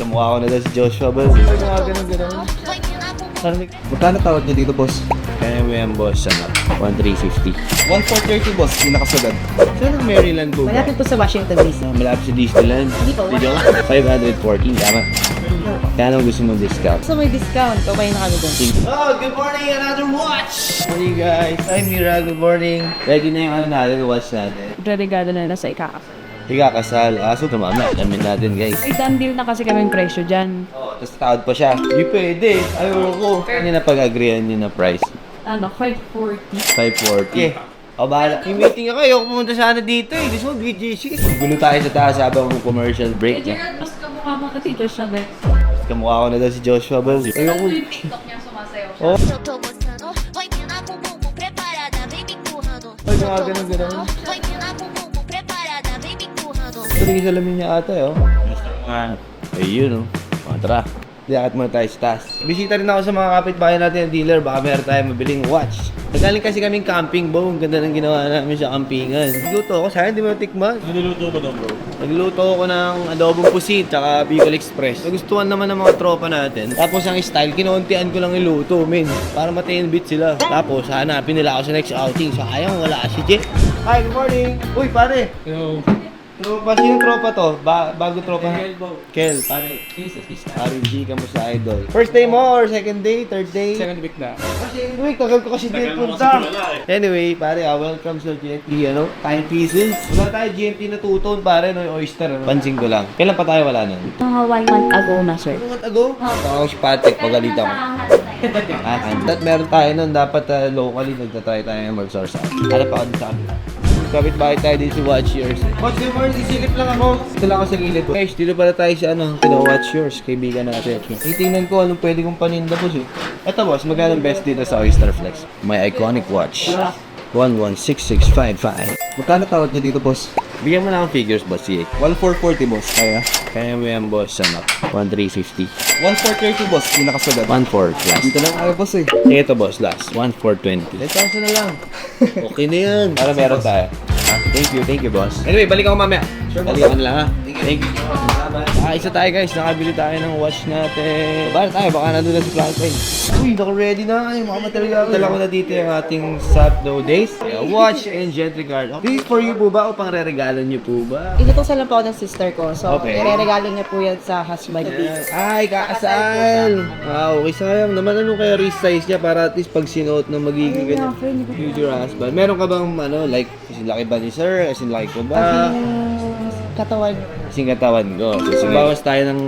Kamukha ko na daw si Joshua Bell. Ganun. Magkano tawad niya dito, boss? Kaya mo yan, boss. 1,350. 1,430, boss. Hindi nakasagad. Saan ang Maryland po ba? Malapit po sa Washington DC. Malapit sa Disneyland. Hindi po, Dito? 514, tama. Kaya anong gusto mong discount? So may discount. Okay na kami doon. Oh, good morning! Another watch! Morning guys! Hi Mira, good morning! Ready na yung ano natin, watch natin. Regalo na sa ikakasal. Ikakasal. So tumama. Alamin natin guys. Ay, done deal na kasi kami yung presyo dyan. Oh, tapos tawad pa siya. Hindi pwede. Ayoko. Ano na pag-agreean niyo na price? Ano, 540. 540. Okay. O bahala. May meeting ako. Ayoko pumunta sana dito eh. Gusto mo BGC. Gulo tayo sa taas habang commercial break. Gerald, mas kamukha mo kasi Joshua Bell. Kamukha ko na daw si Joshua Bell. Ayoko. Yung TikTok niya sumasayaw siya. Oh. Eu tô mostrando, vai mina com bumbum preparada, vem me empurrando. Ay, Eu tô ganun. mostrando, vai mina com bumbum preparada, vem me empurrando. Ito rin yung salamin niya ata eh. Oh. Ayun oh. Tara. Diakit muna tayo sa taas. Bisita rin ako sa mga kapitbahay natin ng dealer. Baka meron tayo mabiling watch. Nagaling kasi kaming camping, bro. Ang ganda ng ginawa namin sa campingan. Nagluto ako. Sayang hindi mo natikman. Niluluto mo daw, bro? Nagluto ako ng adobong pusit tsaka Bicol Express. Nagustuhan naman ng mga tropa natin. Tapos ang style, kinuntian ko lang iluto, men. Para mati-invite sila. Tapos hanapin nila ako sa next outing. Sayang, wala si Jet. Hi, good morning. Uy, pare. Hello. Tropa, sino tropa to? Bago tropa? Kel, bro. Kel, pare. Pare, G ka mo sa idol. First day mo or second day? Third day? Second week na. Second week, tagal ko kasi din punta. Anyway, pare, welcome sa GNT, time pieces. Wala tayo GNT na tuton, pare, no, yung oyster, ano? Pansin ko lang. Kailan pa tayo wala nun? Mga 1 month ago na, sir. Ano month ago? Ako si Patrick, pagalita ko. At meron tayo nun, dapat locally, nagtatry tayo ng mag-source out. Ano pa ako sa amin? Kapit bahay tayo din si Watch Yours. Watch Yours, morning, isilip lang ako. Ito lang ako sa gilid. Guys, dito pala tayo sa Watch Yours, kaibigan natin. Titingnan ko anong pwede kong paninda, boss eh. Ito boss, magkano best dito sa Oyster Flex? My iconic watch. 116655. Magkano tawad niya dito, boss? Bigyan mo na ang figures, boss. Sige. 1,440, boss. Kaya? Kaya mo yan, boss. 1,350. 1,430, boss. Hindi nakasagad. 1,400 last. Dito lang kaya, boss eh. Sige ito, boss. Last. 1,420. 10,000 na lang. Okay na yan. Para meron tayo. Thank you, boss. Anyway, balik ako mamaya. Sure, boss. Balik ako na lang, ha? Thank you. Isa tayo, guys. Nakabili tayo ng watch natin. Bala tayo, baka nandun na si Franklin. Uy, naka-ready na. Ay, mga material. Dala ko na dito yung ating Sapno Days. Watch and Gentry card. This is for you po ba o pang re-regalo niyo po ba? Inutosan lang po ako ng sister ko. So, Okay. ire-regalo niya po yan sa husband ko. Ay, kakasal! Okay, sayang naman. Ano kaya wrist size niya para at least pag sinuot na magiging ganyan future husband? Meron ka bang like, kasing laki ba ni sir? Kasing laki ko ba? Katawan. Kasing katawan ko. So, bawas tayo ng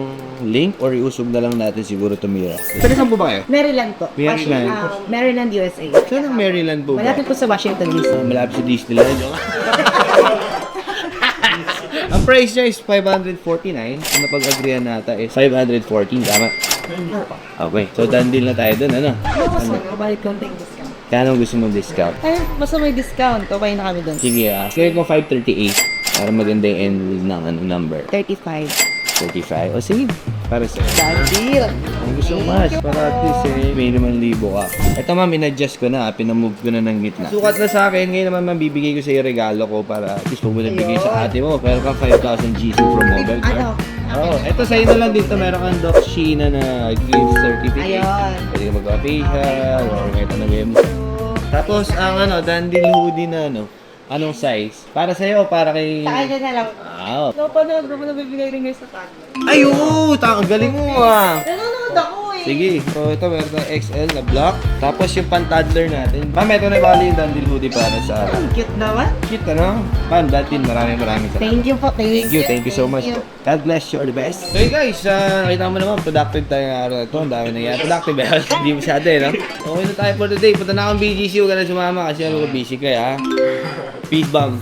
link or iusog na lang natin siguro to Mira. Pwede saan po ba kayo? Maryland po. Maryland. Maryland, USA. Saan ang Maryland po ba? Malapit po sa Washington DC. Malapit sa Disneyland. Ang price niya is 549. Ang napag-agreean nata is 514. Tama? Okay. So, done deal na tayo dun. Ano? Mas mabalik konting discount. Kaya anong gusto mong discount? Ay, basta may discount. Okay na kami doon. Sige Sige ko 538. Para maganda yung end ng number. 35. 35. O sige. Para sa'yo. Done deal. Thank you so much. Para at least may 5,000 ka. Ito ma'am, in-adjust ko na. Pinamove ko na ng gitna. Sukat na sa akin. Ngayon naman mabibigay ko sa iyo regalo ko para at least huwag mo na bigay sa ate mo. Meron kang 5,000 GC from mobile card. Ano? Oo. Ito sa'yo na lang dito. Meron kang Doc Sheena na gift certificate. Ayun. Pwede ka magpa-facial or kahit anong game. Tapos ang Dandil hoodie na anong size? Para sa'yo o para kay... Sa kanya na lang. Wow. Napanood ko na bibigay rin guys sa tag. Ay, oo! Ang galing mo ah! Nanonood ako eh. Sige. So, ito meron tayong XL na black. Tapos yung pan-toddler natin. Ma'am, ito na bali yung Dandil hoodie para sa... Ang cute naman. Cute Ma'am, datin maraming salamat. Thank you po. Thank you so much. God bless you, all the best. Okay guys, nakita mo naman, productive tayo ng araw na ito. Ang dami nangyari. Productive ba? Hindi masyado no? Okay na tayo for today. Punta na akong BGC. Huwag ka na sumama kasi ano ko busy ka ha. Peace bomb.